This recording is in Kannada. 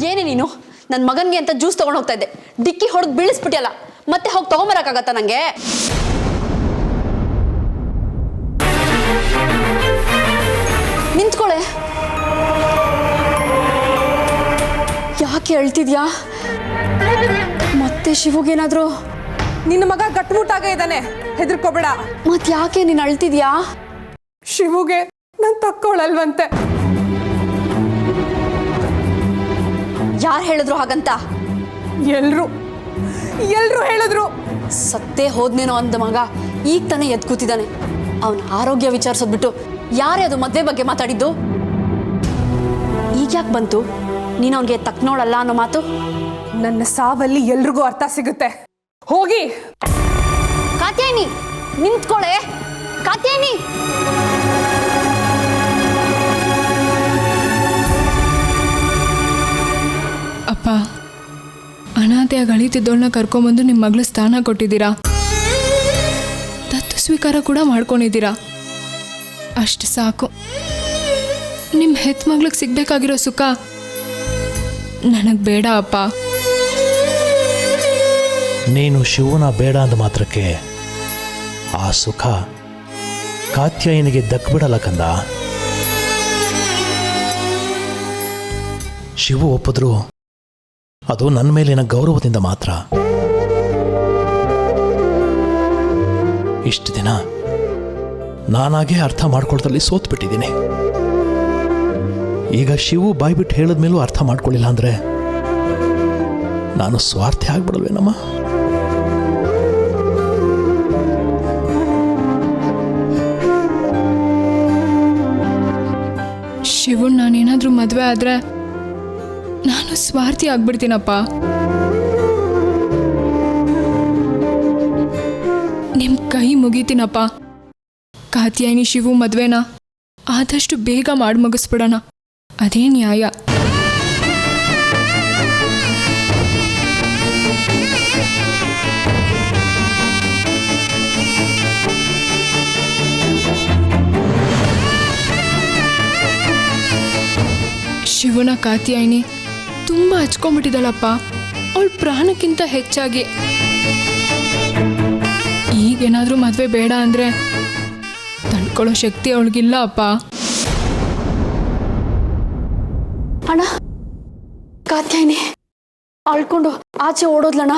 ಏನೇ ನೀನು ನನ್ನ ಮಗನಿಗೆ ಅಂತ ಜ್ಯೂಸ್ ತಗೊಂಡು ಹೋಗ್ತಾ ಇದ್ದೆ, ಡಿಕ್ಕಿ ಹೊಡೆದು ಬೀಳಿಸ್ಬಿಟ್ಟಿಯಲ್ಲ, ಮತ್ತೆ ಹೋಗಿ ತಗೊಂಬರಕ್ಕಾಗತ್ತಾ ನಂಗೆ? ನಿಂತ್ಕೊಳ್ಳೆ. ಯಾಕೆ ಅಳ್ತಿದ್ಯಾ? ಮತ್ತೆ ಶಿವುಗೇನಾದ್ರು? ನಿನ್ನ ಮಗ ಗಟ್ಮುಟ್ಟಾಗ ಇದ್ದಾನೆ, ಹೆದರ್ಕೋಬೇಡ. ಮತ್ ಯಾಕೆ ನೀನು ಅಳ್ತಿದ್ಯಾ? ಶಿವುಗೆ ನಾನು ತಕ್ಕೊಳ್ಳಲ್ವಂತೆ. ಯಾರು ಹೇಳಿದ್ರು ಹಾಗಂತ? ಎಲ್ರು ಹೇಳಿದ್ರು. ಸತ್ತೇ ಹೋದ್ನೇನೋ ಅಂದ ಮಗ ಈಗ ತಾನೇ ಎದ್ದು ಕೂತಿದ್ದಾನೆ. ಅವನ ಆರೋಗ್ಯ ವಿಚಾರಿಸೋದ್ಬಿಟ್ಟು ಯಾರೇ ಅದು ಮದುವೆ ಬಗ್ಗೆ ಮಾತಾಡಿದ್ದು? ಈಗ ಯಾಕೆ ಬಂತು ನೀನು ಅವನಿಗೆ ತಕ್ನೋಳಲ್ಲ ಅನ್ನೋ ಮಾತು? ನನ್ನ ಸಾವಲ್ಲಿ ಎಲ್ರಿಗೂ ಅರ್ಥ ಸಿಗುತ್ತೆ. ಹೋಗಿ. ಕಾತ್ಯಾಯಿನಿ ನಿಂತ್ಕೊಳ್ಳೆ. ಕಾತ್ಯಾಯಿನಿ, ಅಪ್ಪ, ಅನಾಥೆಯಾಗಿ ಅಳಿತಿದ್ದೋಳನ್ನ ಕರ್ಕೊಂಬಂದು ನಿಮ್ಮ ಮಗಳ ಸ್ಥಾನ ಕೊಟ್ಟಿದ್ದೀರಾ, ದತ್ತು ಸ್ವೀಕಾರ ಕೂಡ ಮಾಡ್ಕೊಂಡಿದ್ದೀರಾ. ಅಷ್ಟು ಸಾಕು. ನಿಮ್ಮ ಹೆತ್ತ ಮಗಳಿಗೆ ಸಿಗ್ಬೇಕಾಗಿರೋ ಸುಖ ನನಗೆ ಬೇಡ ಅಪ್ಪ. ನೀನು ಶಿವನ ಬೇಡ ಅಂದ ಮಾತ್ರಕ್ಕೆ ಆ ಸುಖ ಕಾತ್ಯಾಯಿನಿಗೆ ದಕ್ಬಿಡಲ್ಲ ಕಂದ. ಶಿವು ಒಪ್ಪಿದ್ರು ಅದು ನನ್ನ ಮೇಲಿನ ಗೌರವದಿಂದ ಮಾತ್ರ. ಇಷ್ಟು ದಿನ ನಾನಾಗೇ ಅರ್ಥ ಮಾಡ್ಕೊಳ್ದಲ್ಲಿ ಸೋತ್ಬಿಟ್ಟಿದ್ದೀನಿ. ಈಗ ಶಿವು ಬಾಯ್ಬಿಟ್ಟು ಹೇಳಿದ್ಮೇಲೂ ಅರ್ಥ ಮಾಡ್ಕೊಳ್ಳಿಲ್ಲ ಅಂದ್ರೆ ನಾನು ಸ್ವಾರ್ಥಿ ಆಗ್ಬಿಡಲ್ವೇನಮ್ಮ? ಶಿವನ್ ನಾನೇನಾದ್ರೂ ಮದುವೆ ಆದ್ರೆ ನಾನು ಸ್ವಾರ್ಥಿ ಆಗ್ಬಿಡ್ತೀನಪ್ಪ. ನಿಮ್ ಕೈ ಮುಗಿತೀನಪ್ಪ. ಕಾತ್ಯಾಯಿನಿ ಶಿವು ಮದ್ವೆನ ಆದಷ್ಟು ಬೇಗ ಮಾಡಿ ಮುಗಿಸ್ಬಿಡೋಣ, ಅದೇ ನ್ಯಾಯ. ಶಿವನ ಕಾತ್ಯಾಯಿನಿ ತುಂಬ ಹಚ್ಕೊಂಡ್ಬಿಟ್ಟಿದ್ದಾಳಪ್ಪ, ಅವಳ ಪ್ರಾಣಕ್ಕಿಂತ ಹೆಚ್ಚಾಗಿ. ಈಗೇನಾದರೂ ಮದುವೆ ಬೇಡ ಅಂದರೆ ತಡ್ಕೊಳ್ಳೋ ಶಕ್ತಿ ಅವಳಿಗಿಲ್ಲ ಅಪ್ಪ. ಅಣ್ಣ, ಕಾತ್ಯಾಯಿನಿ ಅಳ್ಕೊಂಡು ಆಚೆ ಓಡೋದ್ಲಣ್ಣ.